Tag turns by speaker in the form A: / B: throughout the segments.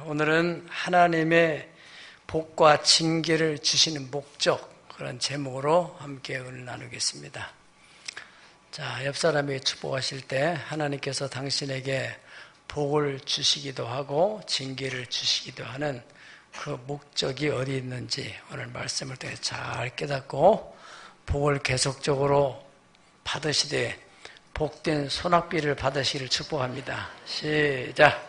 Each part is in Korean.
A: 오늘은 하나님의 복과 징계를 주시는 목적, 그런 제목으로 함께 오늘 나누겠습니다. 자, 옆 사람에게 축복하실 때 하나님께서 당신에게 복을 주시기도 하고 징계를 주시기도 하는 그 목적이 어디 있는지 오늘 말씀을 통해 잘 깨닫고 복을 계속적으로 받으시되 복된 소낙비를 받으시기를 축복합니다. 시작!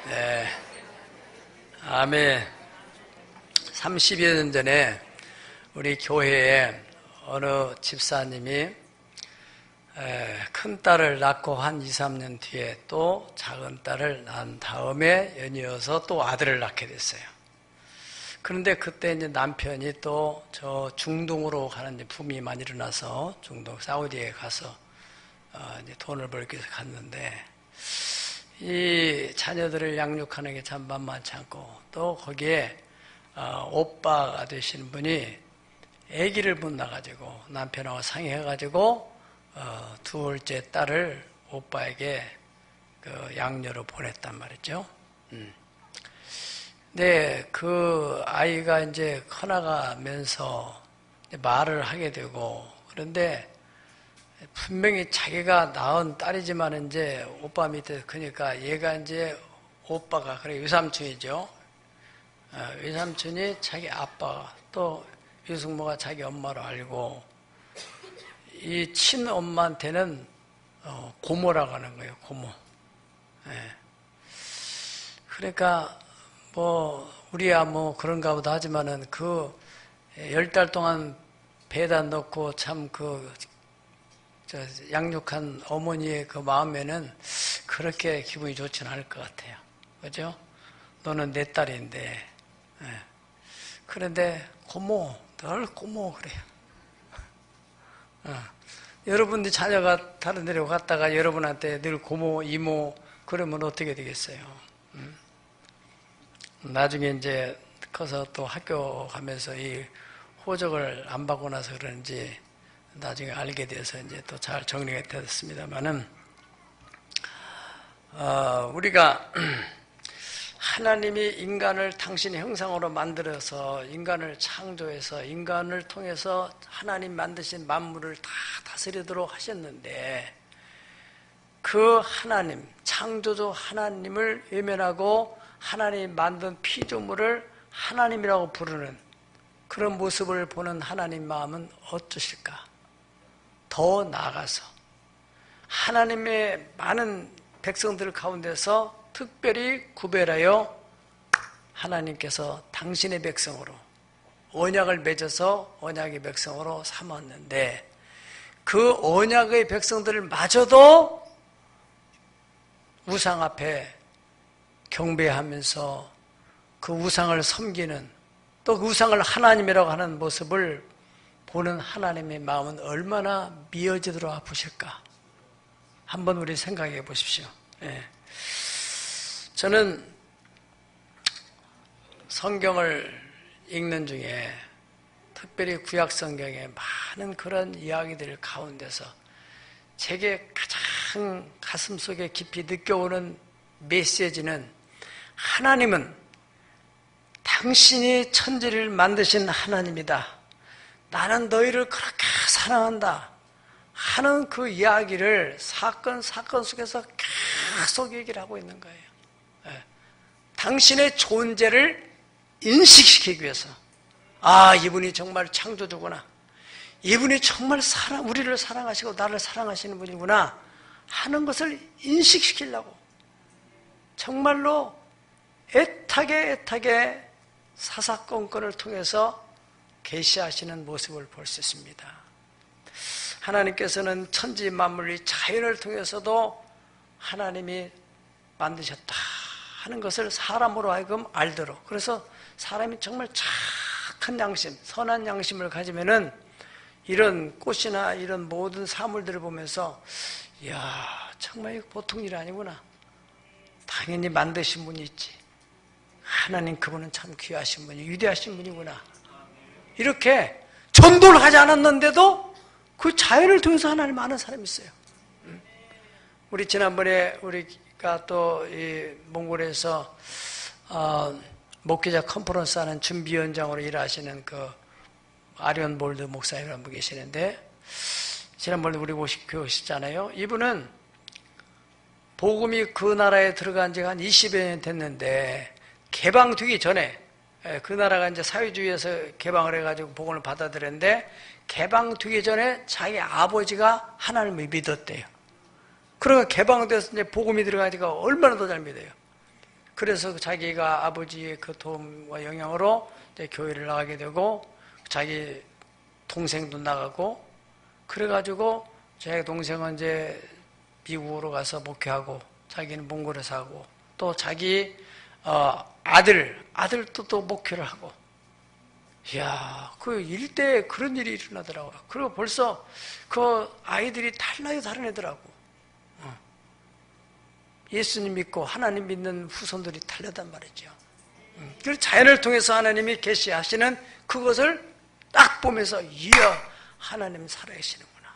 A: 네, 아멘. 30여 년 전에 우리 교회에 어느 집사님이 큰 딸을 낳고 한 2, 3년 뒤에 또 작은 딸을 낳은 다음에 연이어서 또 아들을 낳게 됐어요. 그런데 그때 이제 남편이 또 저 중동으로 가는 이제 붐이 많이 일어나서 중동 사우디에 가서 이제 돈을 벌기 위해서 갔는데 이 자녀들을 양육하는 게 참 만만치 않고 또 거기에 오빠가 되시는 분이 아기를 못 낳아가지고 남편하고 상의해가지고 둘째 딸을 오빠에게 그 양녀로 보냈단 말이죠. 네, 그 아이가 이제 커나가면서 말을 하게 되고 그런데 분명히 자기가 낳은 딸이지만 이제 오빠 밑에 그러니까 얘가 이제 오빠가 그래 유삼촌이죠. 유삼촌이 자기 아빠 또 유승모가 자기 엄마로 알고 이 친엄마한테는 고모라고 하는 거예요. 고모. 네. 그러니까 뭐 우리야 뭐 그런가 보다 하지만은 그 10달 동안 배에다 넣고 참 양육한 어머니의 그 마음에는 그렇게 기분이 좋지는 않을 것 같아요. 그죠? 너는 내 딸인데. 네. 그런데 고모, 늘 고모 그래요. 여러분들 자녀가 다른 데로 갔다가 여러분한테 늘 고모, 이모 그러면 어떻게 되겠어요? 나중에 이제 커서 또 학교 가면서 이 호적을 안 받고 나서 그런지 나중에 알게 돼서 이제 또 잘 정리가 되었습니다만은 우리가 하나님이 인간을 당신의 형상으로 만들어서 인간을 창조해서 인간을 통해서 하나님 만드신 만물을 다 다스리도록 하셨는데 그 하나님, 창조주 하나님을 외면하고 하나님 만든 피조물을 하나님이라고 부르는 그런 모습을 보는 하나님 마음은 어떠실까? 더 나아가서 하나님의 많은 백성들 가운데서 특별히 구별하여 하나님께서 당신의 백성으로 언약을 맺어서 언약의 백성으로 삼았는데 그 언약의 백성들을 마저도 우상 앞에 경배하면서 그 우상을 섬기는 또 그 우상을 하나님이라고 하는 모습을 보는 하나님의 마음은 얼마나 미어지도록 아프실까? 한번 우리 생각해 보십시오. 예. 저는 성경을 읽는 중에 특별히 구약 성경에 많은 그런 이야기들 가운데서 제게 가장 가슴속에 깊이 느껴오는 메시지는 하나님은 당신이 천지를 만드신 하나님이다. 나는 너희를 그렇게 사랑한다. 하는 그 이야기를 사건 속에서 계속 얘기를 하고 있는 거예요. 당신의 존재를 인식시키기 위해서 이분이 정말 창조주구나. 이분이 정말 우리를 사랑하시고 나를 사랑하시는 분이구나 하는 것을 인식시키려고 정말로 애타게 사사건건을 통해서 계시하시는 모습을 볼 수 있습니다. 하나님께서는 천지 만물이 자연을 통해서도 하나님이 만드셨다 하는 것을 사람으로 하여금 알도록 그래서 사람이 정말 착한 양심, 선한 양심을 가지면은 이런 꽃이나 이런 모든 사물들을 보면서 이야 정말 이거 보통 일 아니구나. 당연히 만드신 분이 있지. 하나님 그분은 참 귀하신 분이 위대하신 분이구나. 이렇게 전도를 하지 않았는데도 그 자연을 통해서 하나님 아는 사람이 있어요. 우리 지난번에 우리가 또 이 몽골에서 목회자 컨퍼런스 하는 준비위원장으로 일하시는 그 아리온 볼드 목사님이라는 분 계시는데, 지난번에 우리 교육했잖아요. 이분은 복음이 그 나라에 들어간 지가 한 20여 년 됐는데, 개방되기 전에, 그 나라가 이제 사회주의에서 개방을 해가지고 복음을 받아들였는데, 개방되기 전에 자기 아버지가 하나님을 믿었대요. 그러니까 개방돼서 이제 복음이 들어가니까 얼마나 더 잘 믿어요. 그래서 자기가 아버지의 그 도움과 영향으로 이제 교회를 나가게 되고, 자기 동생도 나가고, 그래가지고 자기 동생은 이제 미국으로 가서 목회하고, 자기는 몽골에서 하고, 또 자기 아들도 또 목회를 하고. 이야, 그 일대에 그런 일이 일어나더라고요. 그리고 벌써 그 아이들이 달라요, 다른 애들하고. 예수님 믿고 하나님 믿는 후손들이 달려단 말이죠. 그래서 자연을 통해서 하나님이 계시하시는 그것을 딱 보면서, 이야, 하나님 살아계시는구나.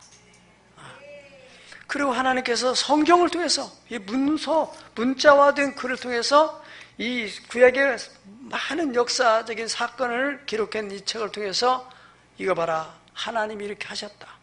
A: 그리고 하나님께서 성경을 통해서, 이 문자화된 글을 통해서 이 구약의 많은 역사적인 사건을 기록한 이 책을 통해서, 이거 봐라, 하나님이 이렇게 하셨다.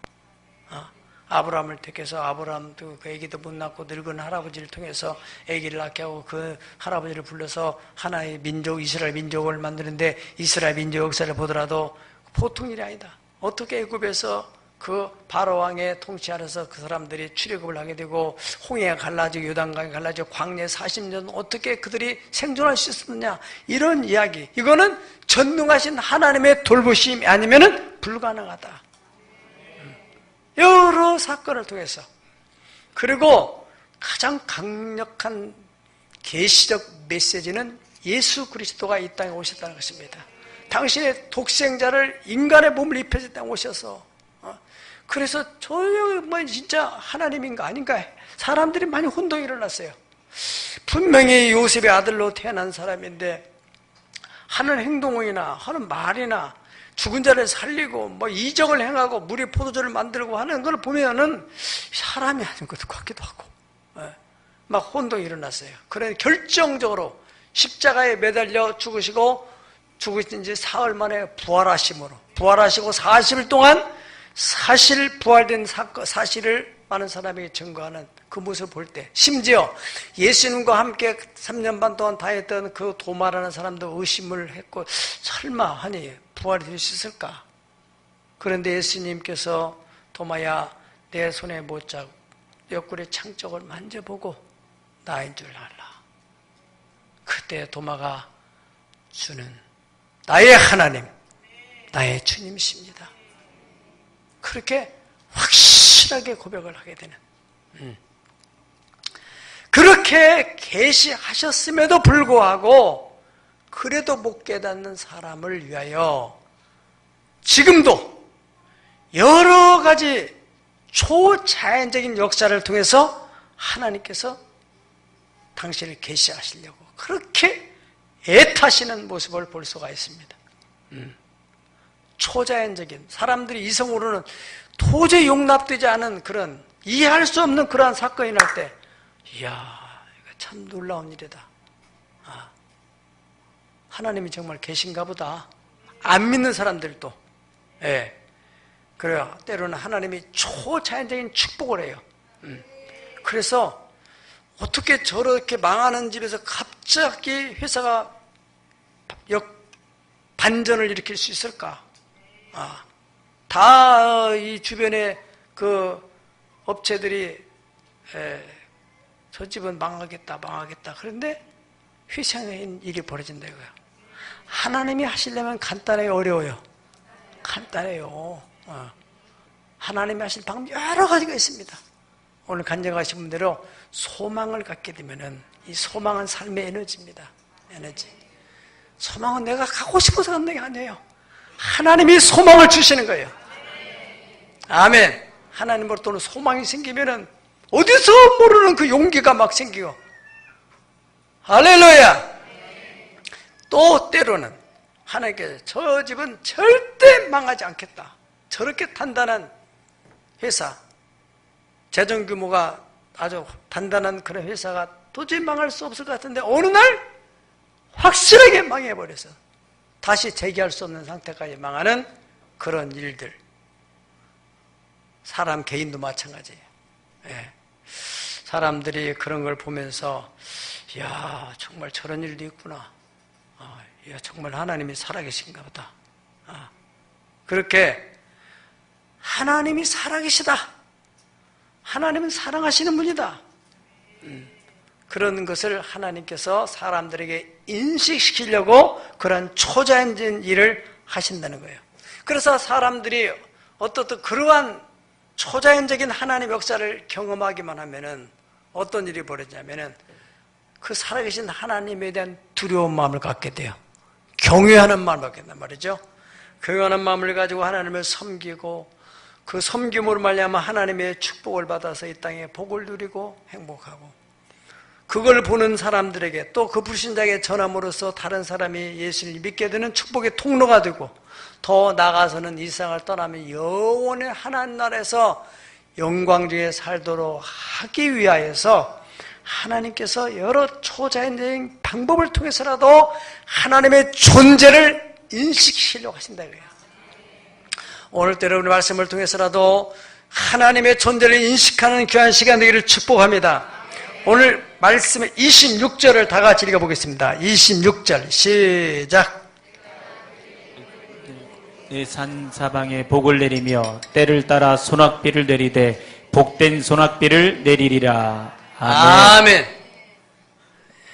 A: 아브라함을 택해서 아브라함도 그 아기도 못 낳고 늙은 할아버지를 통해서 아기를 낳게 하고, 그 할아버지를 불러서 하나의 민족, 이스라엘 민족을 만드는데, 이스라엘 민족 역사를 보더라도 보통 일이 아니다. 어떻게 애굽에서 그 바로 왕의 통치 아래서 그 사람들이 출애굽을 하게 되고, 홍해가 갈라지고 요단강이 갈라지고 광야 40년 어떻게 그들이 생존할 수 있었느냐, 이런 이야기. 이거는 전능하신 하나님의 돌보심이 아니면은 불가능하다. 여러 사건을 통해서. 그리고 가장 강력한 계시적 메시지는 예수 그리스도가 이 땅에 오셨다는 것입니다. 당신의 독생자를 인간의 몸을 입혀서 이 땅에 오셔서, 그래서 정말 진짜 하나님인가 아닌가, 사람들이 많이 혼동이 일어났어요. 분명히 요셉의 아들로 태어난 사람인데 하는 행동이나 하는 말이나 죽은 자를 살리고 뭐 이적을 행하고 물에 포도주를 만들고 하는 걸 보면은 사람이 아닌 것 같기도 하고, 막 혼동이 일어났어요. 그래 결정적으로 십자가에 매달려 죽으시고, 죽으신 지 사흘 만에 부활하심으로, 부활하시고 40일 동안 사실 부활된 사실을 많은 사람에게 증거하는 그 모습을 볼 때, 심지어 예수님과 함께 3년 반 동안 다녔던 그 도마라는 사람도 의심을 했고, 설마 하니 부활이 될 수 있을까? 그런데 예수님께서, 도마야, 내 손에 못자국, 옆구리 창쪽을 만져보고 나인 줄 알라. 그때 도마가 주는 나의 하나님, 나의 주님이십니다. 그렇게 확실하게 고백을 하게 되는, 그렇게 계시하셨음에도 불구하고 그래도 못 깨닫는 사람을 위하여 지금도 여러 가지 초자연적인 역사를 통해서 하나님께서 당신을 계시하시려고 그렇게 애타시는 모습을 볼 수가 있습니다. 초자연적인, 사람들이 이성으로는 도저히 용납되지 않은 그런, 이해할 수 없는 그러한 사건이 날 때, 이야, 이거 참 놀라운 일이다. 하나님이 정말 계신가 보다. 안 믿는 사람들도, 그래요. 때로는 하나님이 초자연적인 축복을 해요. 그래서 어떻게 저렇게 망하는 집에서 갑자기 회사가 반전을 일으킬 수 있을까? 다 이 주변에 그 업체들이 저 집은 망하겠다. 그런데 희생의 일이 벌어진다 이거야. 하나님이 하시려면 간단해요, 어려워요? 간단해요. 하나님이 하실 방법 여러 가지가 있습니다. 오늘 간증하신 분대로 소망을 갖게 되면은, 이 소망은 삶의 에너지입니다. 에너지. 소망은 내가 가고 싶어서 갖는 게 아니에요. 하나님이 소망을 주시는 거예요. 아멘. 하나님으로부터 소망이 생기면은 어디서 모르는 그 용기가 막 생기고, 할렐루야. 또 때로는 하나님께서 저 집은 절대 망하지 않겠다, 저렇게 단단한 회사, 재정 규모가 아주 단단한 그런 회사가 도저히 망할 수 없을 것 같은데 어느 날 확실하게 망해버려서 다시 재기할 수 없는 상태까지 망하는 그런 일들. 사람 개인도 마찬가지예요. 예. 사람들이 그런 걸 보면서 이야, 정말 저런 일도 있구나. 이야, 정말 하나님이 살아계신가 보다. 그렇게 하나님이 살아계시다, 하나님은 사랑하시는 분이다, 그런 것을 하나님께서 사람들에게 인식시키려고 그런 초자연적인 일을 하신다는 거예요. 그래서 사람들이 어떻든 그러한 초자연적인 하나님 역사를 경험하기만 하면은 어떤 일이 벌어지냐면은 그 살아계신 하나님에 대한 두려운 마음을 갖게 돼요. 경외하는 마음을 갖게 된단 말이죠. 경외하는 마음을 가지고 하나님을 섬기고 그 섬김으로 말미암아 하나님의 축복을 받아서 이 땅에 복을 누리고 행복하고, 그걸 보는 사람들에게 또 그 불신자에게 전함으로써 다른 사람이 예수를 믿게 되는 축복의 통로가 되고, 더 나아가서는 이 세상을 떠나면 영원히 하나님 나라에서 영광 중에 살도록 하기 위하여서 하나님께서 여러 초자연적인 방법을 통해서라도 하나님의 존재를 인식시키려고 하신다 그래요. 오늘 또 여러분의 말씀을 통해서라도 하나님의 존재를 인식하는 귀한 시간 되기를 축복합니다. 오늘 말씀의 26절을 다 같이 읽어보겠습니다. 26절 시작.
B: 내 산 사방에 복을 내리며 때를 따라 소낙비를 내리되 복된 소낙비를 내리리라. 아멘.
A: 아멘.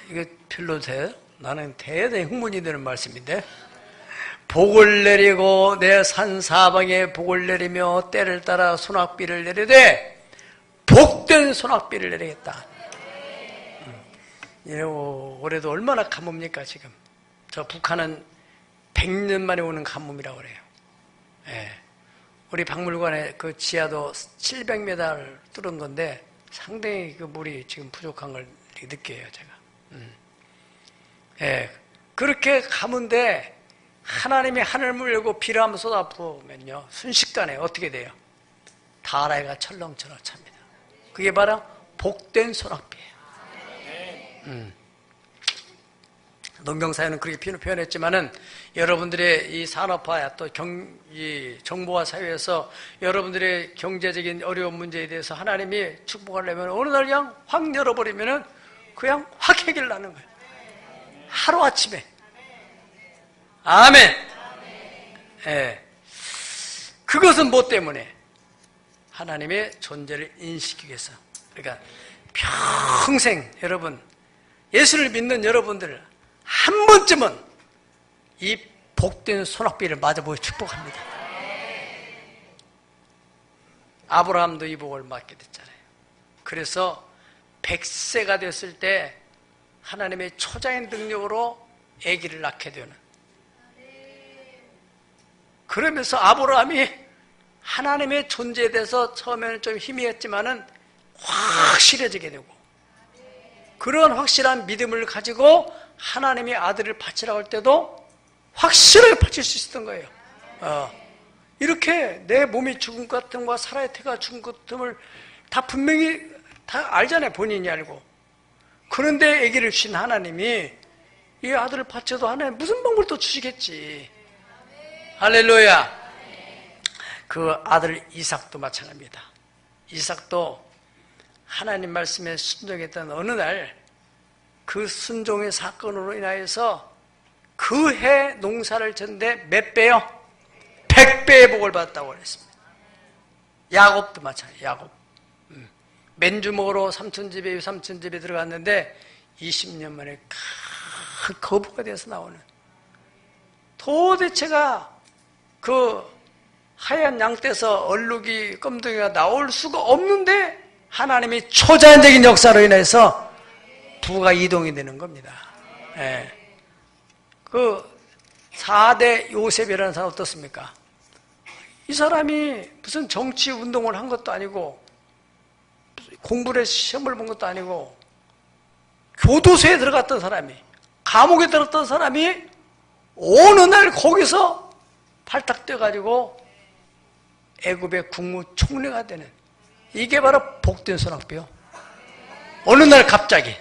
A: 이거 별로 돼요? 나는 대단히 흥분이 되는 말씀인데, 복을 내리고 내 산 사방에 복을 내리며 때를 따라 소낙비를 내리되 복된 소낙비를 내리겠다. 올해도 얼마나 가뭄입니까 지금. 저 북한은 100년 만에 오는 가뭄이라고 그래요. 예. 우리 박물관에 그 지하도 700m를 뚫은 건데 상당히 그 물이 지금 부족한 걸 느껴요 제가. 예. 그렇게 가문데 하나님이 하늘을 열고 비를 한번 쏟아 부으면요, 순식간에 어떻게 돼요? 다라이가 철렁철렁 찹니다. 그게 바로 복된 소낙비예요. 농경사회는 그렇게 표현했지만은 여러분들의 이 산업화 또 이 정보화 사회에서 여러분들의 경제적인 어려운 문제에 대해서 하나님이 축복하려면 어느 날 그냥 확 열어버리면은 그냥 확 해결나는 거예요. 하루아침에. 아멘. 예. 그것은 뭐 때문에? 하나님의 존재를 인식하기 위해서. 그러니까 평생 여러분, 예수를 믿는 여러분들 한 번쯤은 이 복된 소낙비를 맞아보고 축복합니다. 아브라함도 이 복을 맞게 됐잖아요. 그래서 100세가 됐을 때 하나님의 초자연 능력으로 아기를 낳게 되는, 그러면서 아브라함이 하나님의 존재에 대해서 처음에는 좀 희미했지만은 확실해지게 되고, 그런 확실한 믿음을 가지고 하나님의 아들을 바치라고 할 때도 확실하게 바칠 수 있었던 거예요. 이렇게 내 몸이 죽은 것 같은 거와 사라의 태가 죽은 것 같음을 다 분명히 다 알잖아요. 본인이 알고. 그런데 아기를 주신 하나님이 이 아들을 바쳐도 하나님 무슨 방법을 또 주시겠지. 할렐루야. 그 아들 이삭도 마찬가지입니다. 이삭도 하나님 말씀에 순종했던 어느 날 그 순종의 사건으로 인하여서 그 해 농사를 졌는데 몇 배요? 100배의 복을 받았다고 그랬습니다. 야곱도 마찬가지예요. 야곱. 맨주먹으로 삼촌집에 들어갔는데 20년 만에 큰 거부가 되어서 나오는, 도대체가 그 하얀 양떼에서 얼룩이 껌둥이가 나올 수가 없는데 하나님이 초자연적인 역사로 인해서 부가 이동이 되는 겁니다. 예. 그 4대 요셉이라는 사람 어떻습니까? 이 사람이 무슨 정치 운동을 한 것도 아니고 공부를 시험을 본 것도 아니고 교도소에 들어갔던 사람이 감옥에 들었던 사람이 어느 날 거기서 팔딱 뛰어가지고 애굽의 국무총리가 되는, 이게 바로 복된 소낙비요. 어느 날 갑자기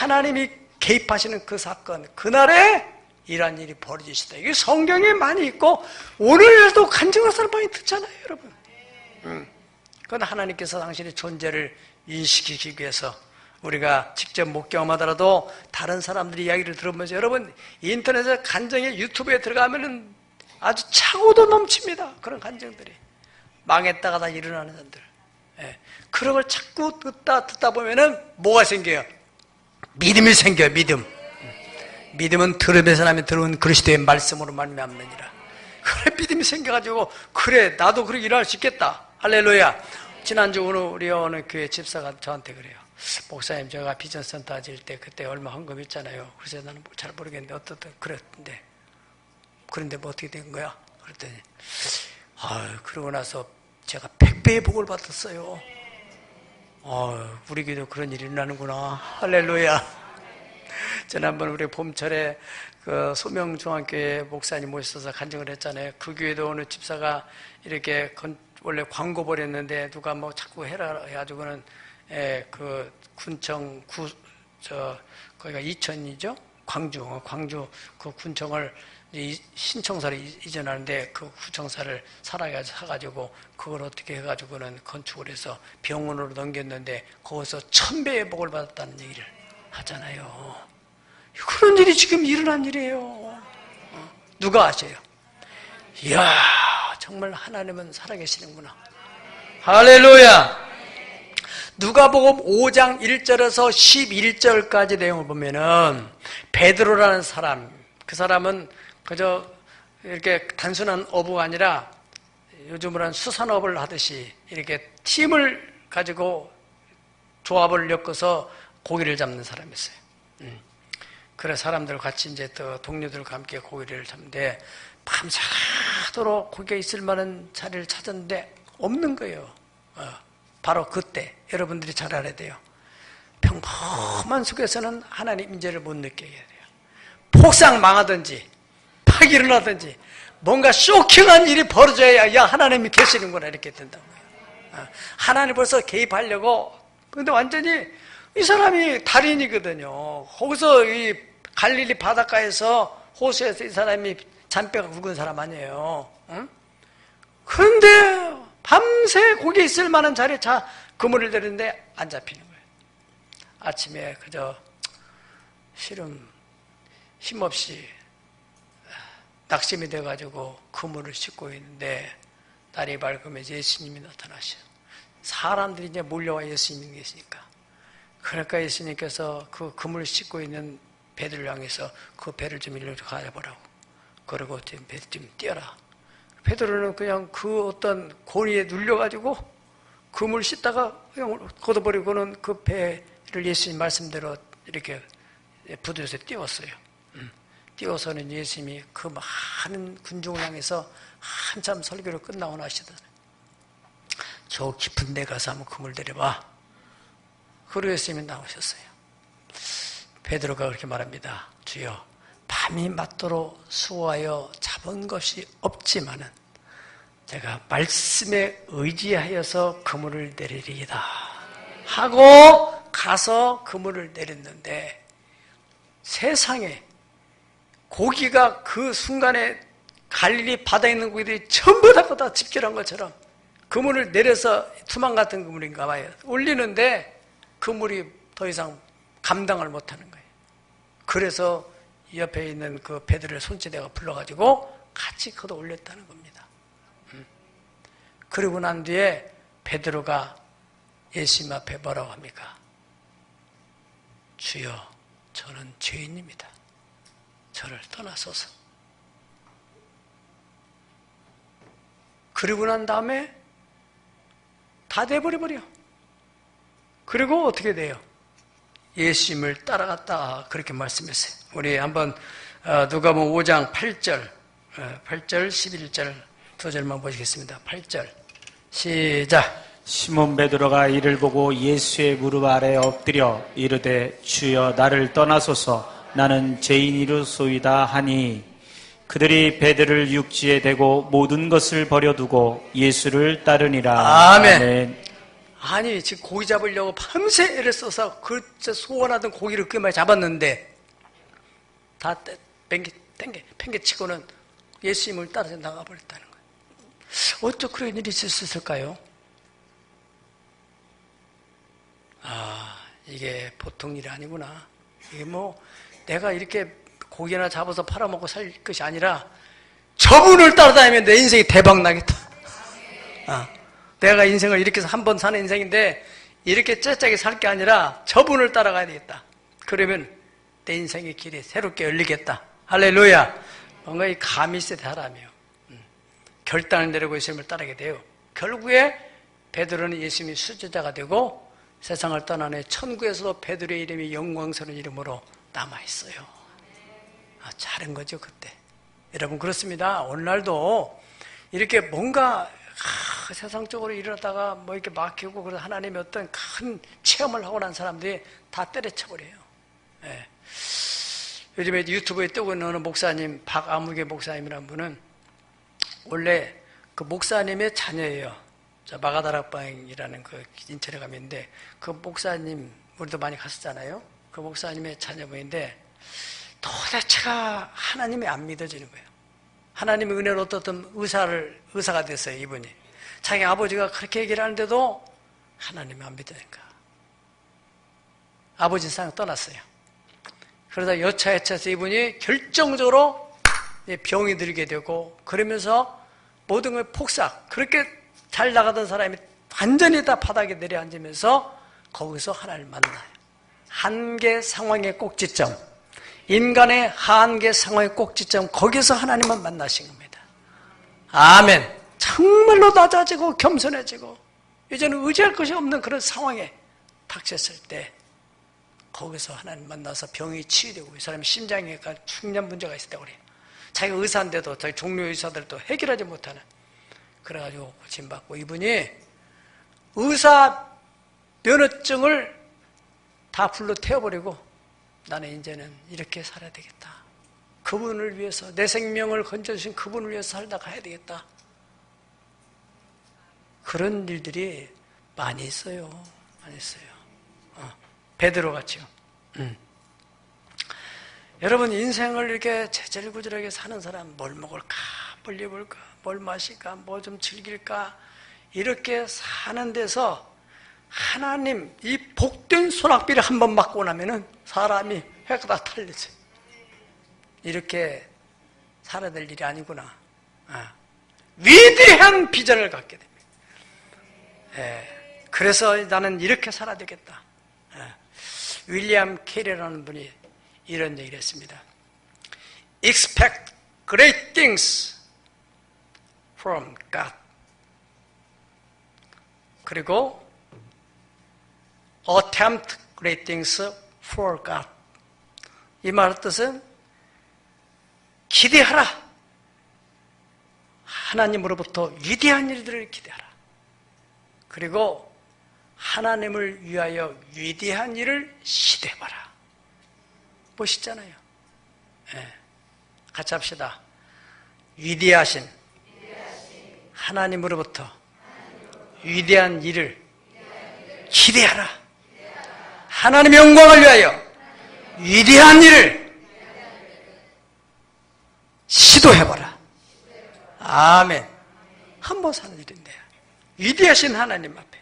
A: 하나님이 개입하시는 그 사건, 그날에 이러한 일이 벌어지시다. 이게 성경에 많이 있고 오늘도 간증하는 사람 많이 듣잖아요, 여러분. 그건 하나님께서 당신의 존재를 인식시키기 위해서, 우리가 직접 못 경험하더라도 다른 사람들이 이야기를 들으면서, 여러분 인터넷에 간증에 유튜브에 들어가면은 아주 차고도 넘칩니다. 그런 간증들이. 망했다가 다 일어나는 사람들. 예. 그런 걸 자꾸 듣다 보면은 뭐가 생겨요? 믿음이 생겨요. 믿음은 들음의 사람이 들은 그리스도의 말씀으로 말미암느니라. 그래, 믿음이 생겨가지고, 그래 나도 그렇게 일할 수 있겠다. 할렐루야. 지난주 우리 어느 교회 집사가 저한테 그래요. 목사님, 제가 비전센터 질 때 그때 얼마 헌금했잖아요. 그래서 나는 잘 모르겠는데 어떻든 그랬는데, 그런데 뭐 어떻게 된 거야? 그랬더니 그러고 나서 제가 100배의 복을 받았어요. 우리 교회도 그런 일이 일어나는구나. 할렐루야. 지난번 우리 봄철에 그 소명중앙교회 목사님 모셔서 간증을 했잖아요. 그 교회도 어느 집사가 이렇게 원래 광고 벌였는데 누가 뭐 자꾸 해라 해가지고는 그 군청 거기가 이천이죠? 광주 그 군청을 신청사를 이전하는데, 그 구청사를 사가지고 그걸 어떻게 해가지고는 건축을 해서 병원으로 넘겼는데 거기서 1000배의 복을 받았다는 얘기를 하잖아요. 그런 일이 지금 일어난 일이에요. 누가 아셔요? 이야, 정말 하나님은 살아계시는구나. 할렐루야. 누가복음 5장 1절에서 11절까지 내용을 보면은 베드로라는 사람, 그 사람은 그저 이렇게 단순한 어부가 아니라 요즘으로 한 수산업을 하듯이 이렇게 팀을 가지고 조합을 엮어서 고기를 잡는 사람이었어요. 그래 사람들 같이 이제 또 동료들과 함께 고기를 잡는데 밤새도록 고기가 있을 만한 자리를 찾았는데 없는 거예요. 바로 그때 여러분들이 잘 알아야 돼요. 평범한 속에서는 하나님 임재를 못 느끼게 돼요. 폭삭 망하든지 팍 일어나든지 뭔가 쇼킹한 일이 벌어져야, 야, 하나님이 계시는구나, 이렇게 된다고요. 하나님 벌써 개입하려고. 근데 완전히 이 사람이 달인이거든요. 거기서 이 갈릴리 바닷가에서 호수에서 이 사람이 잔뼈가 굵은 사람 아니에요. 응? 그런데 밤새 거기 있을 만한 자리에 그물을 내리는데 안 잡히는 거예요. 아침에 그저 힘없이 낙심이 돼가지고 그물을 씻고 있는데 날이 밝으면 예수님이 나타나셔. 사람들이 이제 몰려와 예수님이 계시니까. 그러니까 예수님께서 그 그물을 씻고 있는 배들을 향해서 그 배를 좀 일로 가려보라고. 그리고 좀 배 좀 띄어라. 베드로는 그냥 그 어떤 고리에 눌려가지고 그물 씻다가 그냥 걷어버리고는 그 배를 예수님 말씀대로 이렇게 부두에서 띄웠어요. 띄워서는 예수님이 그 많은 군중을 향해서 한참 설교를 끝나고 나시더니 저 깊은 데 가서 한번 그물 내려봐. 그리고 예수님이 나오셨어요. 베드로가 그렇게 말합니다. 주여, 밤이 맞도록 수고하여 잡은 것이 없지만은 제가 말씀에 의지하여서 그물을 내리리이다 하고 가서 그물을 내렸는데, 세상에 고기가 그 순간에 갈릴리 바다에 있는 고기들이 전부 다 집결한 것처럼 그물을 내려서, 투망 같은 그물인가 봐요, 올리는데 그물이 더 이상 감당을 못하는 거예요. 그래서 옆에 있는 그 베드로의 손짓대가 불러가지고 같이 걷어 올렸다는 겁니다. 그리고 난 뒤에 베드로가 예수님 앞에 뭐라고 합니까? 주여, 저는 죄인입니다. 저를 떠나소서. 그리고 난 다음에 다 돼버려. 그리고 어떻게 돼요? 예수님을 따라갔다, 그렇게 말씀했어요. 우리 한번 누가복음 5장 8절 11절 두 절만 보시겠습니다. 8절 시작.
B: 시몬 베드로가 이를 보고 예수의 무릎 아래 엎드려 이르되 주여 나를 떠나소서 나는 죄인이로소이다 하니 그들이 베드로를 육지에 대고 모든 것을 버려두고 예수를 따르니라.
A: 아멘. 아니 지금 고기 잡으려고 밤새 애를 써서 그 소원하던 고기를 꽤 많이 잡았는데 다 팽개치고는 예수님을 따라서 나가버렸다는 거예요. 어쩌 그런 일이 있을 수 있을까요? 이게 보통 일이 아니구나. 이게 뭐 내가 이렇게 고기나 잡아서 팔아먹고 살 것이 아니라 저분을 따라다니면 내 인생이 대박 나겠다. 내가 인생을 이렇게 해서 한 번 사는 인생인데 이렇게 째째하게 살 게 아니라 저분을 따라가야 되겠다. 그러면 내 인생의 길이 새롭게 열리겠다. 할렐루야. 뭔가 이 감이 있어야 사람이에요. 결단을 내리고 예수님을 따르게 돼요. 결국에 베드로는 예수님이 수제자가 되고 세상을 떠난 후에 천국에서도 베드로의 이름이 영광스러운 이름으로 남아있어요. 잘한 거죠 그때. 여러분 그렇습니다. 오늘날도 이렇게 뭔가 세상적으로 일어나다가 뭐 이렇게 막히고 그래서 하나님의 어떤 큰 체험을 하고 난 사람들이 다 때려쳐버려요. 예. 요즘에 유튜브에 뜨고 있는 어느 목사님, 박아무개 목사님이라는 분은 원래 그 목사님의 자녀예요. 마가다락방이라는 그 인천에 가면 있는데 그 목사님 우리도 많이 갔었잖아요. 그 목사님의 자녀분인데 도대체가 하나님이 안 믿어지는 거예요. 하나님의 은혜로 어떤 의사가 됐어요, 이분이. 자기 아버지가 그렇게 얘기를 하는데도 하나님이 안 믿으니까. 아버지 세상 떠났어요. 그러다 여차여차해서 이분이 결정적으로 병이 들게 되고 그러면서 모든 걸 폭삭, 그렇게 잘 나가던 사람이 완전히 다 바닥에 내려앉으면서 거기서 하나님을 만나요. 한계 상황의 꼭지점, 인간의 한계 상황의 꼭지점, 거기서 하나님을 만나신 겁니다. 아멘. 정말로 낮아지고 겸손해지고 이제는 의지할 것이 없는 그런 상황에 닥쳤을 때 거기서 하나님 만나서 병이 치유되고 이 사람이 심장에 중요한 문제가 있었다고 그래요. 자기가 의사인데도 저희 종료 의사들도 해결하지 못하는, 그래가지고 고침받고 이분이 의사 면허증을 다 불러 태워버리고 나는 이제는 이렇게 살아야 되겠다. 그분을 위해서 내 생명을 건져주신 그분을 위해서 살다 가야 되겠다. 그런 일들이 많이 있어요. 많이 있어요. 베드로 같이요. 여러분 인생을 이렇게 제절구절하게 사는 사람, 뭘 먹을까, 뭘 입을까, 뭘 마실까, 뭐 좀 즐길까, 이렇게 사는 데서 하나님 이 복된 소낙비를 한번 맞고 나면은 사람이 해가 다 탈리죠. 이렇게 살아야 될 일이 아니구나. 위대한 비전을 갖게 됩니다. 그래서 나는 이렇게 살아야 되겠다. 윌리엄 캐리라는 분이 이런 얘기를 했습니다. Expect great things from God. 그리고 Attempt great things for God. 이 말의 뜻은 기대하라. 하나님으로부터 위대한 일들을 기대하라. 그리고 하나님을 위하여 위대한 일을 시도해봐라. 멋있잖아요. 같이 합시다. 위대하신 하나님으로부터 위대한 일을 기대하라. 하나님의 영광을 위하여 위대한 일을 시도해봐라. 아멘. 한번 사는 일인데 위대하신 하나님 앞에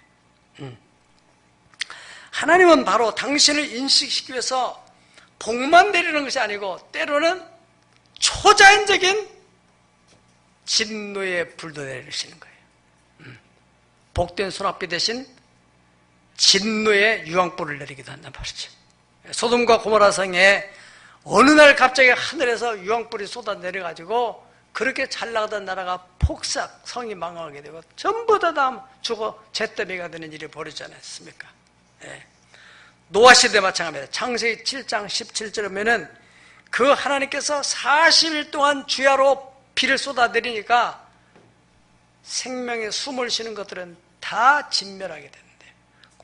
A: 하나님은 바로 당신을 인식시키기 위해서 복만 내리는 것이 아니고 때로는 초자연적인 진노의 불도 내리시는 거예요. 복된 소낙비 대신 진노의 유황불을 내리기도 한단 말이죠. 소돔과 고모라 성에 어느 날 갑자기 하늘에서 유황불이 쏟아 내려가지고 그렇게 잘 나가던 나라가 폭삭 성이 망하게 되고 전부 다 죽어 잿더미가 되는 일이 벌어지지 않았습니까? 노아 시대 마찬가지입니다. 창세기 7장 17절에 보면은 그 하나님께서 40일 동안 주야로 비를 쏟아내리니까 생명의 숨을 쉬는 것들은 다 다 진멸하게 되는데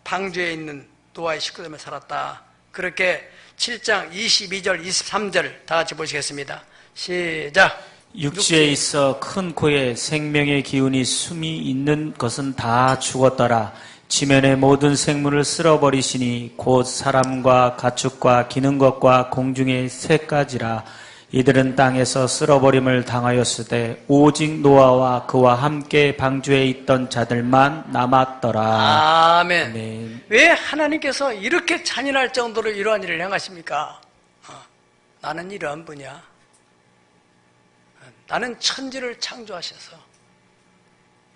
A: 방주에 있는 노아의 식구들만 살았다. 그렇게 7장 22절 23절 다 같이 보시겠습니다. 시작.
B: 육지에 있어 큰 코에 생명의 기운이 숨이 있는 것은 다 죽었더라. 지면의 모든 생물을 쓸어버리시니 곧 사람과 가축과 기는 것과 공중의 새까지라. 이들은 땅에서 쓸어버림을 당하였으되 오직 노아와 그와 함께 방주에 있던 자들만 남았더라.
A: 아멘.
B: 아멘.
A: 왜 하나님께서 이렇게 잔인할 정도로 이러한 일을 행하십니까? 나는 이러한 분이야. 나는 천지를 창조하셔서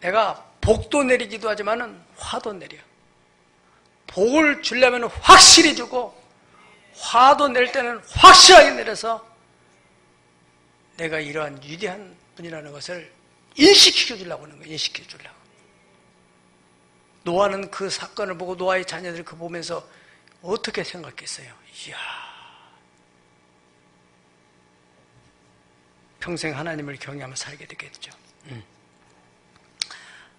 A: 내가 복도 내리기도 하지만은 화도 내려. 복을 주려면 확실히 주고 화도 낼 때는 확실하게 내려서 내가 이러한 위대한 분이라는 것을 인식시켜 주려고 하는 거예요. 인식시켜 주려고. 노아는 그 사건을 보고 노아의 자녀들이 그거 보면서 어떻게 생각했어요? 이야, 평생 하나님을 경외하며 살게 되겠죠.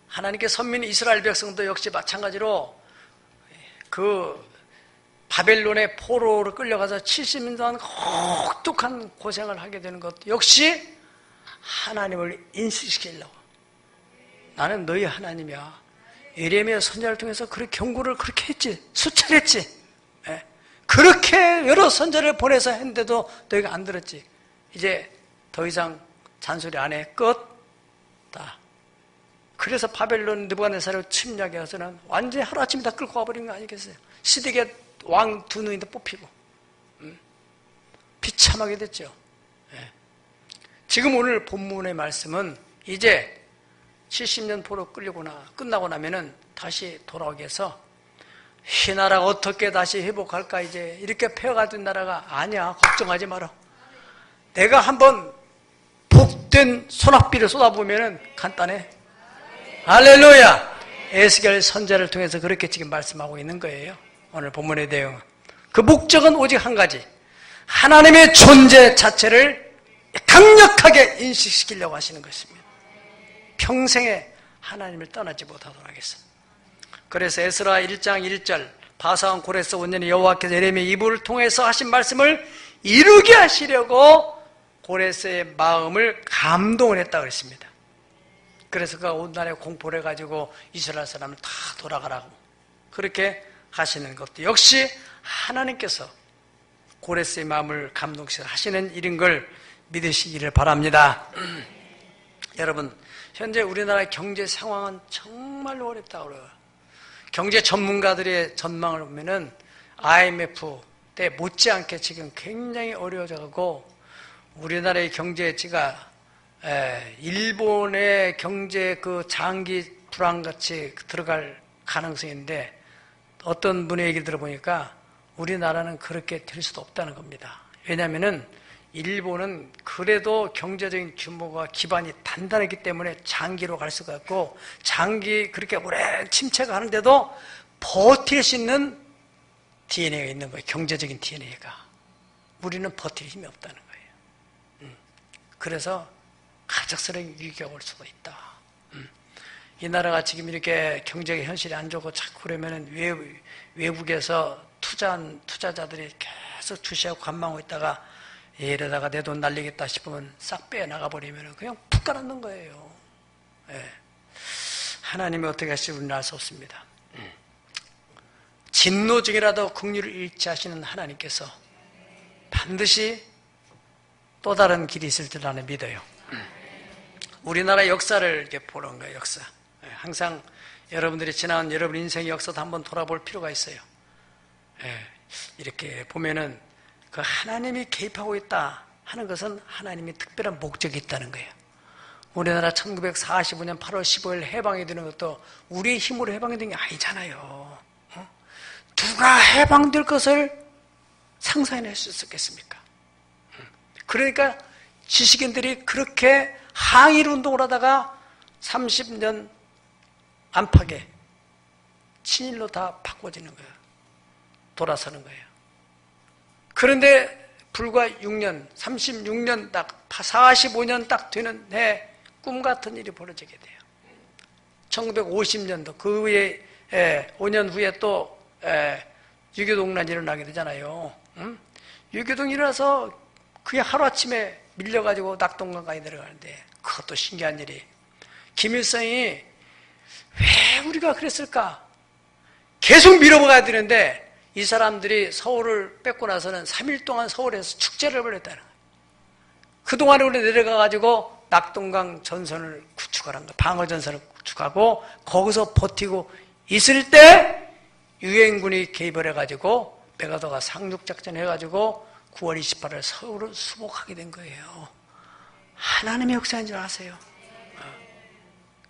A: 하나님께 선민 이스라엘 백성도 역시 마찬가지로 그 바벨론의 포로로 끌려가서 70년 동안 혹독한 고생을 하게 되는 것 역시 하나님을 인식시키려고. 나는 너희 하나님이야. 예레미야 선지자를 통해서 그렇게 경고를 그렇게 했지. 수차례 했지. 그렇게 여러 선지자를 보내서 했는데도 너희가 안 들었지. 이제 더 이상 잔소리 안 해. 끝. 다. 그래서 바벨론 느부갓네살을 침략해서는 완전히 하루아침에 다 끌고 와버린 거 아니겠어요? 시드기야 왕 두 눈이 다 뽑히고 비참하게 됐죠. 지금 오늘 본문의 말씀은 이제 70년 포로 끝나고 나면은 다시 돌아오게 해서 이 나라가 어떻게 다시 회복할까, 이제 이렇게 폐허가된 나라가 아니야. 걱정하지 마라. 내가 한번 복된 소낙비를 쏟아보면은 간단해. 할렐루야. 에스겔 선지자를 통해서 그렇게 지금 말씀하고 있는 거예요. 오늘 본문의 내용은. 그 목적은 오직 한 가지. 하나님의 존재 자체를 강력하게 인식시키려고 하시는 것입니다. 평생에 하나님을 떠나지 못하도록 하겠습니다. 그래서 에스라 1장 1절 바사왕 고레스 원년에 여호와께서 예레미야 이브를 통해서 하신 말씀을 이루게 하시려고 고레스의 마음을 감동을 했다 그랬습니다. 그래서 그가 온 나라에 공포를 해가지고 이스라엘 사람을 다 돌아가라고 그렇게 하시는 것도 역시 하나님께서 고레스의 마음을 감동시켜 하시는 일인 걸 믿으시기를 바랍니다. 여러분, 현재 우리나라의 경제 상황은 정말로 어렵다고 그래요. 경제 전문가들의 전망을 보면은 IMF 때 못지않게 지금 굉장히 어려워져가고 우리나라의 경제치가 일본의 경제 그 장기 불황같이 들어갈 가능성인데 어떤 분의 얘기 들어보니까 우리나라는 그렇게 될 수도 없다는 겁니다. 왜냐하면은 일본은 그래도 경제적인 규모가 기반이 단단하기 때문에 장기로 갈 수가 있고 장기 그렇게 오래 침체가 하는데도 버틸 수 있는 DNA가 있는 거예요. 경제적인 DNA가. 우리는 버틸 힘이 없다는 거예요. 그래서 갑작스러운 위기가 올 수도 있다. 이 나라가 지금 이렇게 경제의 현실이 안 좋고 자꾸 그러면은 외국에서 투자자들이 계속 주시하고 관망하고 있다가 이러다가 내 돈 날리겠다 싶으면 싹 빼나가 버리면 그냥 푹 가라앉는 거예요. 하나님이 어떻게 하실지 우리는 알 수 없습니다. 진노 중이라도 긍휼을 잃지 하시는 하나님께서 반드시 또 다른 길이 있을 줄 나는 믿어요. 우리나라 역사를 이렇게 보는 거예요. 역사. 항상 여러분들이 지난 여러분 인생의 역사도 한번 돌아볼 필요가 있어요. 이렇게 보면은 그 하나님이 개입하고 있다 하는 것은 하나님이 특별한 목적이 있다는 거예요. 우리나라 1945년 8월 15일 해방이 되는 것도 우리의 힘으로 해방이 된 게 아니잖아요. 누가 해방될 것을 상상해낼 수 있었겠습니까? 그러니까 지식인들이 그렇게 항일 운동을 하다가 30년 안팎에 친일로 다 바꿔지는 거예요. 돌아서는 거예요. 그런데 불과 6년, 36년 딱 45년 딱 되는 해 꿈 같은 일이 벌어지게 돼요. 1950년도 그 후에 5년 후에 또 유교동란이 일어나게 되잖아요. 응? 유교동이 일어나서 그게 하루아침에 밀려가지고 낙동강까지 내려가는데 그것도 신기한 일이 김일성이 왜 우리가 그랬을까? 계속 밀어먹어야 되는데 이 사람들이 서울을 뺏고 나서는 3일 동안 서울에서 축제를 벌였다는 거예요. 그동안에 우리 내려가가지고 낙동강 전선을 구축하는 거예요. 방어전선을 구축하고 거기서 버티고 있을 때 유엔군이 개입을 해가지고 메가더가 상륙작전 해가지고 9월 28일 서울을 수복하게 된 거예요. 하나님의 역사인 줄 아세요?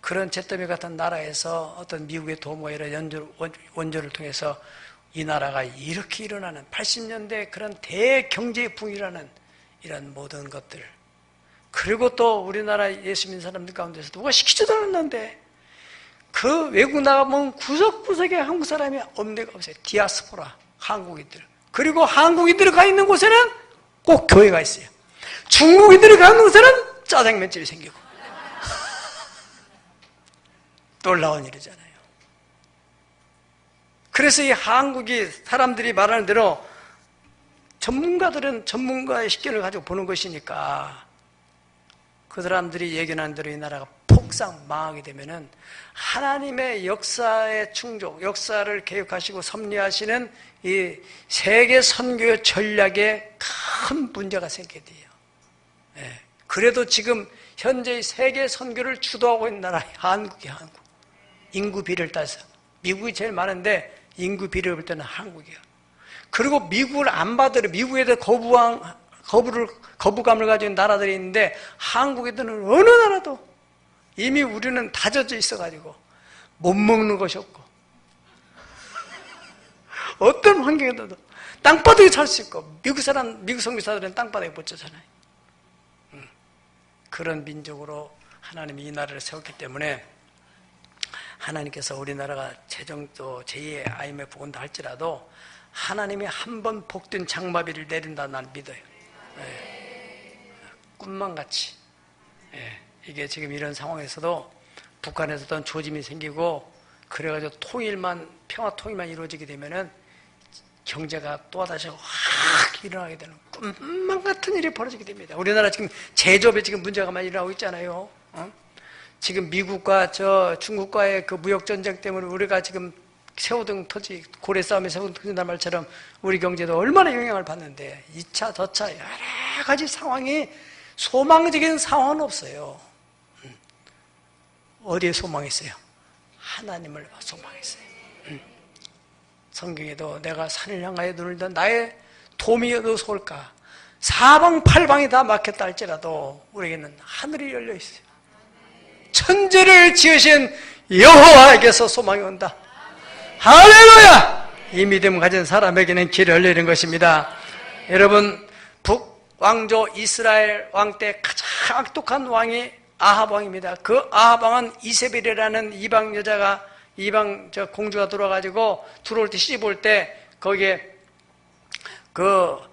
A: 그런 잿더미 같은 나라에서 어떤 미국의 도모가 이런 원조를 통해서 이 나라가 이렇게 일어나는 80년대 그런 대경제 붕이라는 이런 모든 것들, 그리고 또 우리나라 예수 믿는 사람들 가운데서 누가 시키지도 않았는데 그 외국 나가면 구석구석에 한국 사람이 없는 데가 없어요. 디아스포라, 한국인들. 그리고 한국인들이 가 있는 곳에는 꼭 교회가 있어요. 중국인들이 가 있는 곳에는 짜장면집이 생기고. 놀라운 일이잖아요. 그래서 이 한국이 사람들이 말하는 대로 전문가들은 전문가의 식견을 가지고 보는 것이니까 그 사람들이 예견한 대로 이 나라가 폭삭 망하게 되면은 하나님의 역사의 충족, 역사를 계획하시고 섭리하시는 이 세계 선교 전략에 큰 문제가 생기게 돼요. 예. 그래도 지금 현재 세계 선교를 주도하고 있는 나라 한국이에요. 한국. 인구 비례를 따서 미국이 제일 많은데 인구 비례를 볼 때는 한국이에요. 그리고 미국을 안 받으려 미국에 대해 거부감을 가진 나라들이 있는데 한국에들은 어느 나라도 이미 우리는 다져져 있어가지고 못 먹는 것이 없고 어떤 환경에도 땅바닥에 살 수 있고 미국 선교사들은 땅바닥에 못 자잖아요. 그런 민족으로 하나님이 이 나라를 세웠기 때문에 하나님께서 우리나라가 재정도 제2의 IMF 온다 할지라도 하나님이 한 번 복된 장마비를 내린다 난 믿어요. 예. 꿈만 같이. 예. 이게 지금 이런 상황에서도 북한에서도 조짐이 생기고 그래가지고 평화 통일만 이루어지게 되면은 경제가 또다시 확 일어나게 되는 꿈만 같은 일이 벌어지게 됩니다. 우리나라 지금 제조업에 지금 문제가 많이 일어나고 있잖아요. 지금 미국과 중국과의 그 무역 전쟁 때문에 우리가 지금 새우등 터지 고래 싸움에 새우등 터진단 말처럼 우리 경제도 얼마나 영향을 받는데 2차, 저차 여러 가지 상황이 소망적인 상황은 없어요. 어디에 소망했어요? 하나님을 소망했어요. 성경에도 내가 산을 향하여 눈을 든 나의 도움이 어디서 올까? 사방팔방이 다 막혔다 할지라도 우리에게는 하늘이 열려 있어요. 천지를 지으신 여호와에게서 소망이 온다. 할렐루야! 이 믿음 가진 사람에게는 길이 열리는 것입니다. 여러분, 북왕조 이스라엘 왕 때 가장 악독한 왕이 아합 왕입니다. 그 아합 왕은 이세벨이라는 이방 여자가 공주가 들어와가지고 들어올 때 시집 올 때 거기에 그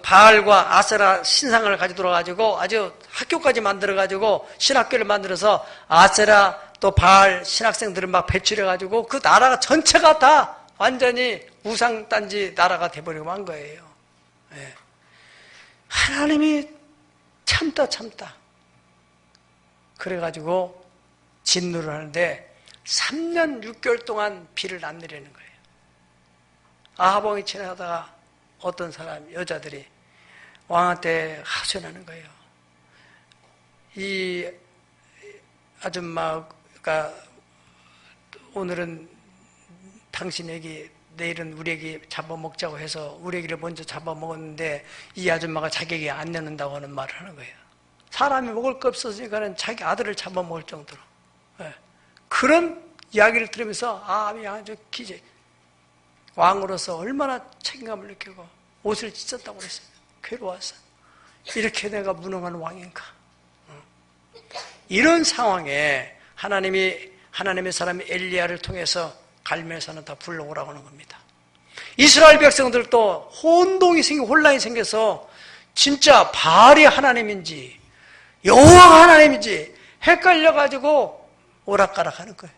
A: 바알과 아세라 신상을 가지고 들어가지고 아주 학교까지 만들어가지고 신학교를 만들어서 아세라 또 바알 신학생들을 막 배출해가지고 그 나라가 전체가 다 완전히 우상단지 나라가 돼버리고 한 거예요. 예. 하나님이 참다. 그래가지고 진노를 하는데 3년 6개월 동안 비를 안 내리는 거예요. 아합 왕이 지나가다가 어떤 여자들이 왕한테 하소연하는 거예요. 이 아줌마가 오늘은 당신 애기, 내일은 우리 애기 잡아먹자고 해서 우리 애기를 먼저 잡아먹었는데 이 아줌마가 자기 애기 안 내놓는다고 하는 말을 하는 거예요. 사람이 먹을 거 없어지니까는 자기 아들을 잡아먹을 정도로. 네. 그런 이야기를 들으면서 아합이 아주 왕으로서 얼마나 책임감을 느끼고 옷을 찢었다고 그랬어요. 괴로워서. 이렇게 내가 무능한 왕인가. 이런 상황에 하나님의 사람 엘리야를 통해서 갈멜산을 다 불러오라고 하는 겁니다. 이스라엘 백성들도 혼란이 생겨서 진짜 바알이 하나님인지 여호와가 하나님인지 헷갈려가지고 오락가락하는 거예요.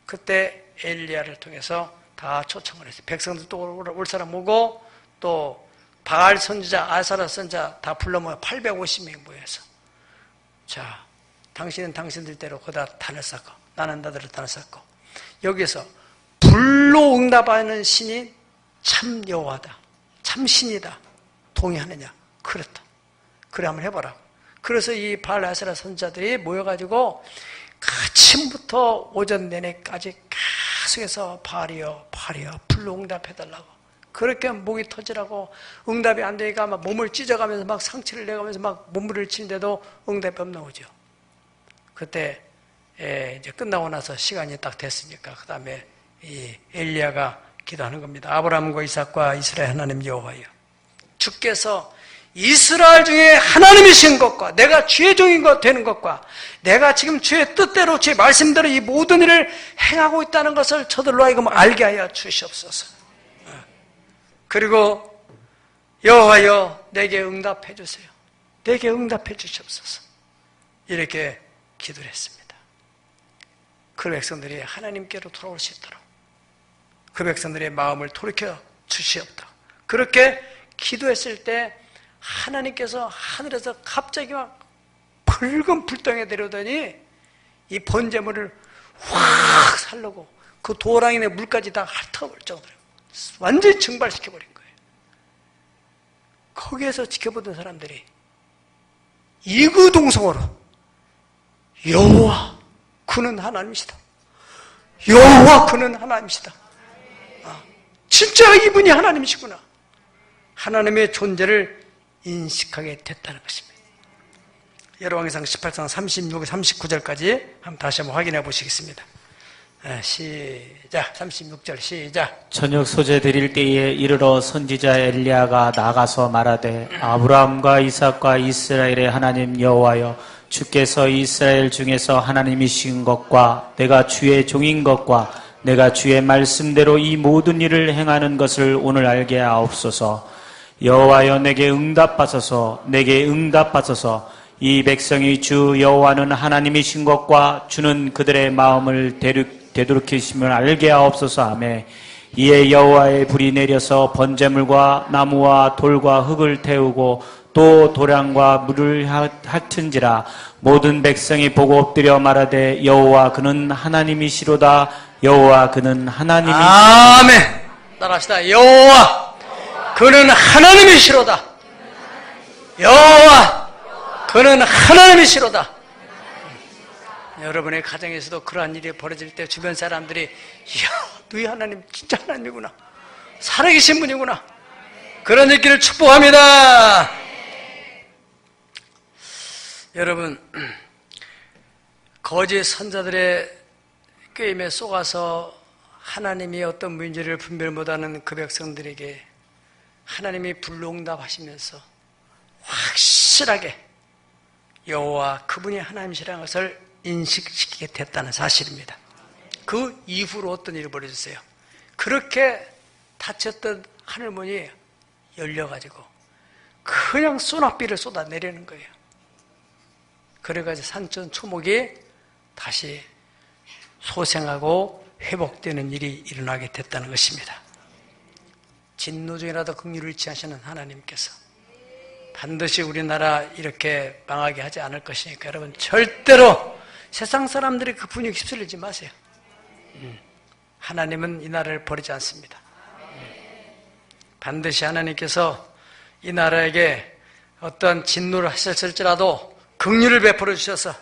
A: 그때 엘리야를 통해서 다 초청을 했어요. 백성들도 올 사람 오고 또 바알 선지자, 아사라 선지자 다 불러 모여 850명이 모여서 자, 당신은 당신들대로 거다 단을 쌓고 나는 나대로 단을 쌓고 여기서 불로 응답하는 신이 참 여호와다, 참 신이다. 동의하느냐? 그렇다. 그래 한번 해보라. 그래서 이 바알 아세라 선지자들이 모여가지고 아침부터 오전 내내까지 계속해서 바알이여 불로 응답해달라고 그렇게 목이 터지라고 응답이 안 되니까 막 몸을 찢어가면서 막 상처를 내가면서 막 몸부림을 치는데도 응답이 없는 거죠. 그때 이제 끝나고 나서 시간이 딱 됐으니까 그 다음에 이 엘리야가 기도하는 겁니다. 아브라함과 이삭과 이스라엘 하나님 여호와여, 주께서 이스라엘 중에 하나님이신 것과 내가 주의 종인 것 되는 것과 내가 지금 주의 뜻대로 주의 말씀대로 이 모든 일을 행하고 있다는 것을 저들로 하여금 알게 하여 주시옵소서. 그리고 여호와여 내게 응답해 주세요. 내게 응답해 주시옵소서. 이렇게 기도를 했습니다. 그 백성들이 하나님께로 돌아올 수 있도록 그 백성들의 마음을 돌이켜 주시옵다. 그렇게 기도했을 때 하나님께서 하늘에서 갑자기 막 붉은 불덩이 내려오더니 이 번제물을 확 살르고 그 도랑이네 물까지 다 핥아버릴 정도로 완전히 증발시켜버린 거예요. 거기에서 지켜보던 사람들이 이구동성으로 여호와 그는 하나님이시다. 여호와 그는 하나님이시다. 진짜 이분이 하나님이시구나. 하나님의 존재를 인식하게 됐다는 것입니다. 열왕기상 18장 36, 39절까지 한번 다시 한번 확인해 보시겠습니다. 시작. 36절 시작.
B: 저녁 소재 드릴 때에 이르러 선지자 엘리야가 나가서 말하되 아브라함과 이삭과 이스라엘의 하나님 여호와여, 주께서 이스라엘 중에서 하나님이신 것과 내가 주의 종인 것과 내가 주의 말씀대로 이 모든 일을 행하는 것을 오늘 알게 하옵소서. 여호와여 내게 응답하소서. 내게 응답하소서. 이 백성이 주 여호와는 하나님이신 것과 주는 그들의 마음을 되돌이키심을 알게 하옵소서 하매 이에 여호와의 불이 내려서 번제물과 나무와 돌과 흙을 태우고 또 도량과 물을 핥은지라. 모든 백성이 보고 엎드려 말하되 여호와 그는 하나님이시로다. 여호와 그는 하나님이시로다.
A: 아멘. 따라합시다. 여호와 그는 하나님이시로다. 여호와 그는 하나님이시로다. 여러분의 가정에서도 그러한 일이 벌어질 때 주변 사람들이 이야 너희 하나님 진짜 하나님이구나, 살아계신 분이구나, 그런 있기를 축복합니다. 여러분, 거짓 선자들의 꾀임에 속아서 하나님이 어떤 문제를 분별 못하는 그 백성들에게 하나님이 불응답하시면서 확실하게 여호와 그분이 하나님이시라는 것을 인식시키게 됐다는 사실입니다. 그 이후로 어떤 일이 벌어졌어요? 그렇게 닫혔던 하늘문이 열려가지고 그냥 소낙비를 쏟아내리는 거예요. 그래가지고 산천 초목이 다시 소생하고 회복되는 일이 일어나게 됐다는 것입니다. 진노 중이라도 긍휼을 취하시는 하나님께서 반드시 우리나라 이렇게 망하게 하지 않을 것이니까 여러분 절대로 세상 사람들이 그 분위기 휩쓸리지 마세요. 하나님은 이 나라를 버리지 않습니다. 반드시 하나님께서 이 나라에게 어떤 진노를 하셨을지라도 긍휼을 베풀어 주셔서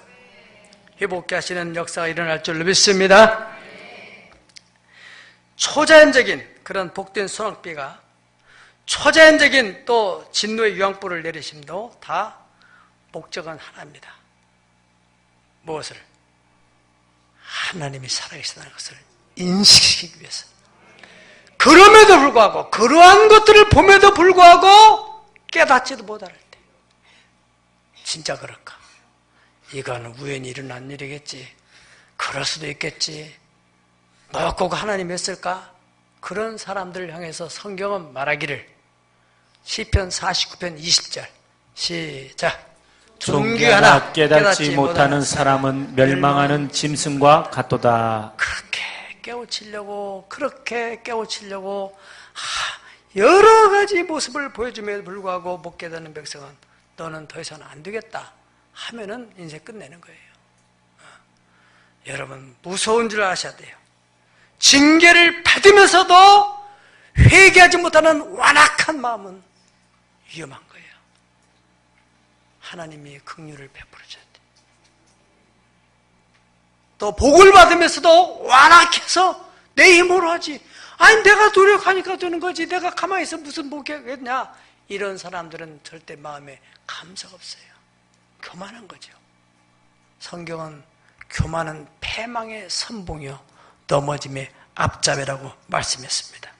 A: 회복케 하시는 역사가 일어날 줄로 믿습니다. 초자연적인 그런 복된 소낙비가 초자연적인 또 진노의 유황불을 내리심도 다 목적은 하나입니다. 무엇을? 하나님이 살아계시다는 것을 인식시키기 위해서. 그럼에도 불구하고 그러한 것들을 봄에도 불구하고 깨닫지도 못할 때 진짜 그럴까? 이건 우연히 일어난 일이겠지, 그럴 수도 있겠지, 뭐 꼭 하나님이 했을까? 그런 사람들을 향해서 성경은 말하기를 시편 49편 20절 시작.
B: 존귀하나 깨닫지 못하는 사람은 멸망하는 짐승과 같도다.
A: 그렇게 깨우치려고 여러 가지 모습을 보여줌에도 불구하고 못 깨닫는 백성은 너는 더 이상 안 되겠다 하면은 인생 끝내는 거예요. 여러분 무서운 줄 아셔야 돼요. 징계를 받으면서도 회개하지 못하는 완악한 마음은 위험한 거예요. 하나님이 긍휼을 베풀어줘야 돼요. 또 복을 받으면서도 완악해서 내 힘으로 하지, 아니 내가 노력하니까 되는 거지, 내가 가만히 있어 무슨 복이겠냐, 이런 사람들은 절대 마음에 감사가 없어요. 교만한 거죠. 성경은 교만은 패망의 선봉이요 넘어짐의 앞잡이라고 말씀했습니다.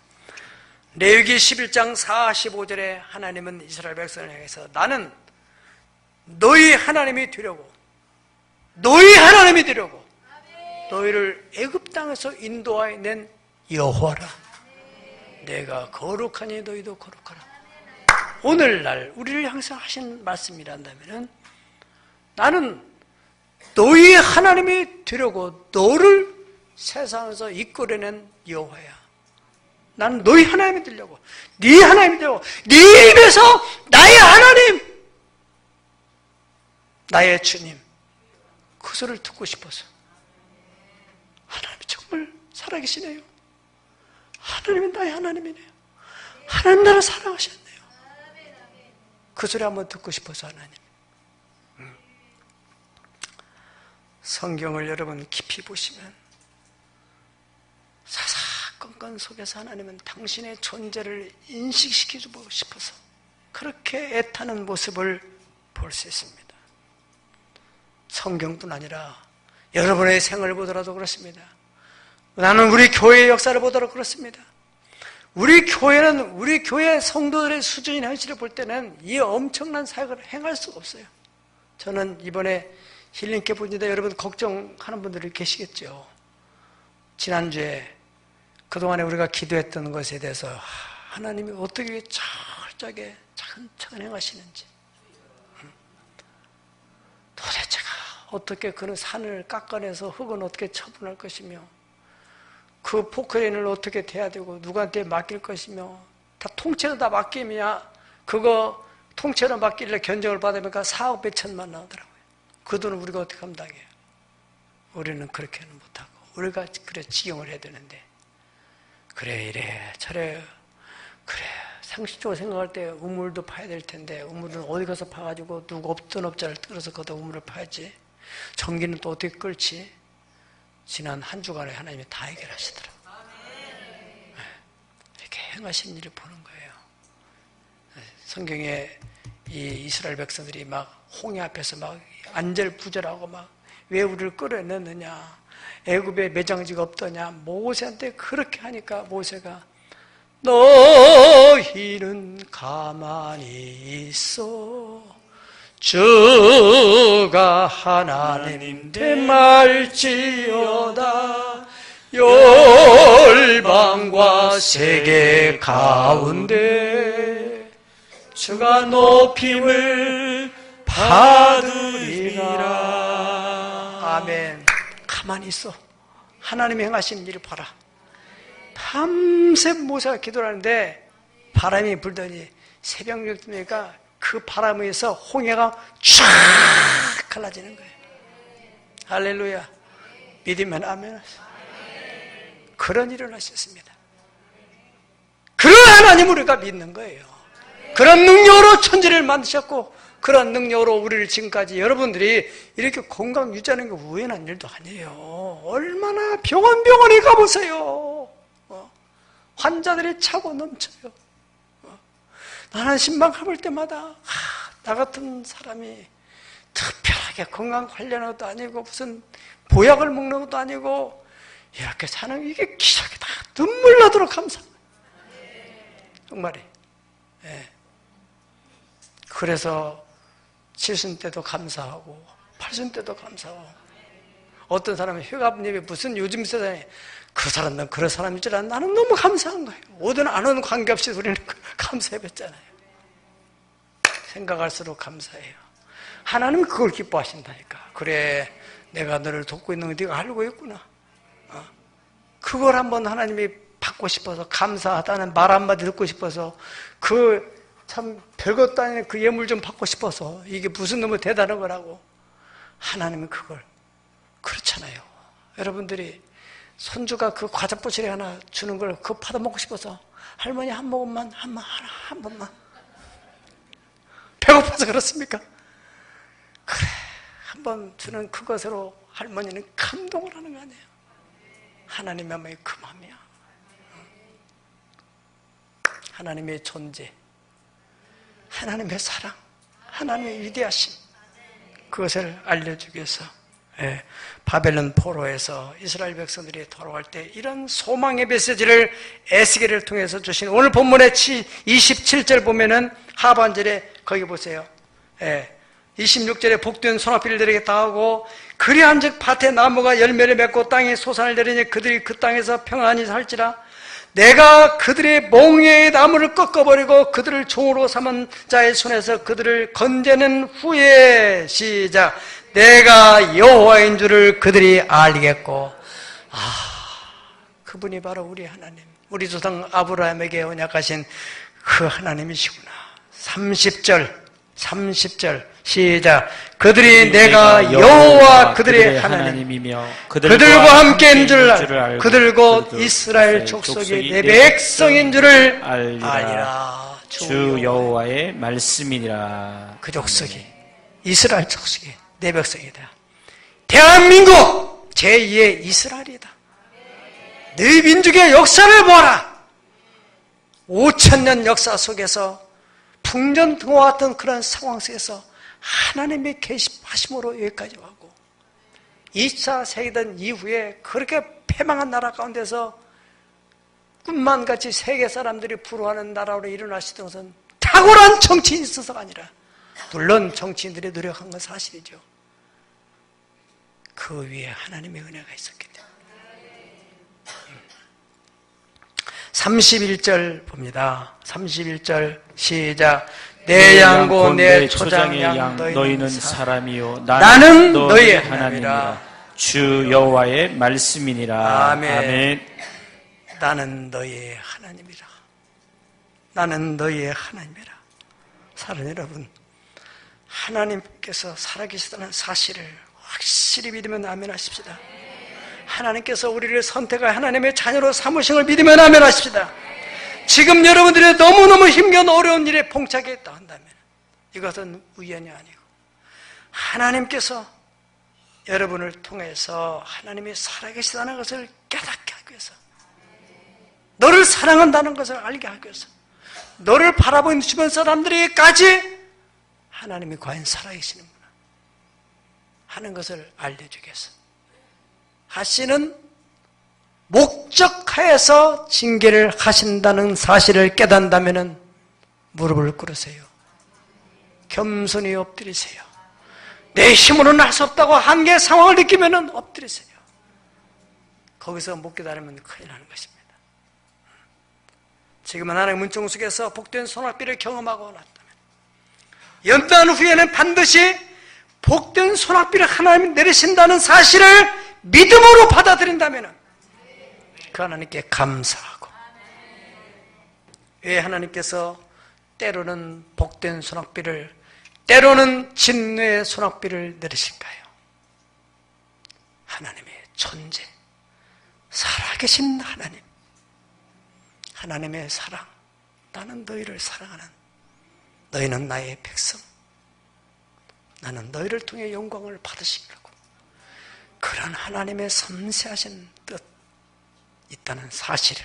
A: 레위기 11장 45절에 하나님은 이스라엘 백성을 향해서 나는 너희 하나님이 되려고, 너희를 애굽 땅에서 인도하여 낸 여호와라. 내가 거룩하니 너희도 거룩하라. 오늘날 우리를 항상 하신 말씀이란다면 나는 너희 하나님이 되려고 너를 세상에서 이끌어낸 여호와야. 나는 너희 하나님이 되려고, 네 하나님이 되려고, 네 입에서 나의 하나님, 나의 주님, 그 소리를 듣고 싶어서. 하나님이 정말 살아계시네요. 하나님은 나의 하나님이네요. 하나님 나를 사랑하셨네요. 그 소리 한번 듣고 싶어서 하나님. 성경을 여러분 깊이 보시면 사사건건 속에서 하나님은 당신의 존재를 인식시켜주고 싶어서 그렇게 애타는 모습을 볼 수 있습니다. 성경뿐 아니라 여러분의 생을 보더라도 그렇습니다. 나는 우리 교회의 역사를 보더라도 그렇습니다. 우리 교회 성도들의 수준이나 현실을 볼 때는 이 엄청난 사역을 행할 수가 없어요. 저는 이번에 힐링캠프 보는데 여러분 걱정하는 분들이 계시겠죠. 지난주에 그동안에 우리가 기도했던 것에 대해서 하나님이 어떻게 철저하게 차근차근 행하시는지, 도대체가 어떻게 그런 산을 깎아내서 흙은 어떻게 처분할 것이며, 그 포크레인을 어떻게 대야 되고 누구한테 맡길 것이며, 다 통째로 다 맡기면 그거 통째로 맡기려 견적을 받으니까 4억 몇천만 나오더라고요. 그 돈을 우리가 어떻게 감당해요? 우리는 그렇게는 못하고, 우리가 그래 지경을 해야 되는데, 그래 이래 저래, 그래 상식적으로 생각할 때 우물도 파야 될 텐데 우물은 어디 가서 파가지고 누구 없던 업자를 끌어서 거기다 우물을 파야지, 전기는 또 어떻게 끌지. 지난 한 주간에 하나님이 다 해결하시더라고요. 이렇게 행하신 일을 보는 거예요. 성경에 이 이스라엘 백성들이 막 홍해 앞에서 막 안절부절하고 막 왜 우리를 끌어냈느냐, 애굽에 매장지가 없더냐, 모세한테 그렇게 하니까 모세가 너희는 가만히 있어, 주가 하나님 되말지어다. 열방과 세계 가운데 주가 높임을 받으리라. 아멘. 가만히 있어. 하나님이 행하시는 일을 봐라. 밤새 모세가 기도를 하는데 바람이 불더니 새벽 6시니까 그 바람에 의해서 홍해가 쫙 갈라지는 거예요. 할렐루야. 믿으면 아멘. 그런 일을 하셨습니다. 그런 하나님 우리가 믿는 거예요. 그런 능력으로 천지를 만드셨고, 그런 능력으로 우리를 지금까지 여러분들이 이렇게 건강 유지하는 게 우연한 일도 아니에요. 얼마나 병원에 가보세요. 환자들이 차고 넘쳐요. 나는 신방 가볼 때마다 나 같은 사람이 특별하게 건강 관련한 것도 아니고 무슨 보약을 먹는 것도 아니고 이렇게 사는 이게 기적이다. 눈물 나도록 감사합니다. 정말이. 네. 그래서 70 때도 감사하고 80 때도 감사하고, 어떤 사람은 혈압님이 무슨 요즘 세상에 그 사람은 그런 사람인 줄 알았는데 나는 너무 감사한 거예요. 오든 안 오든 관계없이 우리는 감사해봤잖아요. 생각할수록 감사해요. 하나님은 그걸 기뻐하신다니까. 그래, 내가 너를 돕고 있는 거 네가 알고 있구나. 그걸 한번 하나님이 받고 싶어서, 감사하다는 말 한마디 듣고 싶어서, 그 참 별것도 아닌 그 예물 좀 받고 싶어서, 이게 무슨 너무 대단한 거라고. 하나님은 그걸, 그렇잖아요. 여러분들이 손주가 그 과자 부스러기 하나 주는 걸 그거 받아먹고 싶어서 할머니 한 모금만, 한 번만. 배고파서 그렇습니까? 그래, 한 번 주는 그것으로 할머니는 감동을 하는 거 아니에요. 하나님의 마음이 그 마음이야. 하나님의 존재, 하나님의 사랑, 하나님의 위대하심, 그것을 알려주기 위해서 바벨론 포로에서 이스라엘 백성들이 돌아올 때 이런 소망의 메시지를 에스겔을 통해서 주신, 오늘 본문의 27절 보면은 하반절에 거기 보세요. 26절에 복된 소낙비를 드리겠다 하고, 그리한즉 밭에 나무가 열매를 맺고 땅에 소산을 내리니 그들이 그 땅에서 평안히 살지라. 내가 그들의 몽에의 나무를 꺾어버리고 그들을 종으로 삼은 자의 손에서 그들을 건져낸 후에, 시작, 내가 여호와인 줄을 그들이 알겠고. 그분이 바로 우리 하나님, 우리 조상 아브라함에게 언약하신 그 하나님이시구나. 30절 시작, 그들이 내가 여호와 그들의 하나님이며 그들과 함께인 줄 알고 그들 곧 이스라엘 족속이 내 백성인 줄을 알리라.
B: 주 여호와의 말씀이니라.
A: 그 족속이, 이스라엘 족속이 내 백성이다. 대한민국 제2의 이스라엘이다. 너희 민족의 역사를 보아라. 5,000년 역사 속에서 풍전등화 같은 그런 상황 속에서 하나님의 계시하심으로 여기까지 왔고, 2차 세계대전 이후에 그렇게 패망한 나라 가운데서 꿈만같이 세계 사람들이 부러워하는 나라로 일어나시던 것은 탁월한 정치인이 있어서가 아니라, 물론 정치인들이 노력한 건 사실이죠. 그 위에 하나님의 은혜가 있었기 때문에. 31절 봅니다. 31절 시작, 내 양고 내 초장의 양
B: 너희는 사람이요
A: 나는 너희의 하나님이라.
B: 주 여호와의 말씀이니라.
A: 아멘. 나는 너희의 하나님이라. 나는 너희의 하나님이라. 사랑하는 여러분, 하나님께서 살아계시다는 사실을 확실히 믿으면 아멘 하십시다. 하나님께서 우리를 선택하여 하나님의 자녀로 삼으신 걸 믿으면 아멘 하십시다. 지금 여러분들이 너무너무 힘겨운 어려운 일에 봉착해 있다 한다면 이것은 우연이 아니고 하나님께서 여러분을 통해서 하나님이 살아계시다는 것을 깨닫게 하기 위해서, 너를 사랑한다는 것을 알게 하기 위해서, 너를 바라보는 주변 사람들에게까지 하나님이 과연 살아계시는구나 하는 것을 알려주기 위해서 하시는 목적하에서 징계를 하신다는 사실을 깨닫는다면 무릎을 꿇으세요. 겸손히 엎드리세요. 내 힘으로는 할 수 없다고 한계의 상황을 느끼면 엎드리세요. 거기서 못 깨달으면 큰일 나는 것입니다. 지금 하나님의 문종 속에서 복된 소낙비를 경험하고 났다면, 연단 후에는 반드시 복된 소낙비를 하나님이 내리신다는 사실을 믿음으로 받아들인다면 그 하나님께 감사하고, 왜 하나님께서 때로는 복된 소낙비를, 때로는 진노의 소낙비를 내리실까요? 하나님의 존재, 살아계신 하나님, 하나님의 사랑, 나는 너희를 사랑하는, 너희는 나의 백성, 나는 너희를 통해 영광을 받으시려고, 그런 하나님의 섬세하신 뜻 있다는 사실을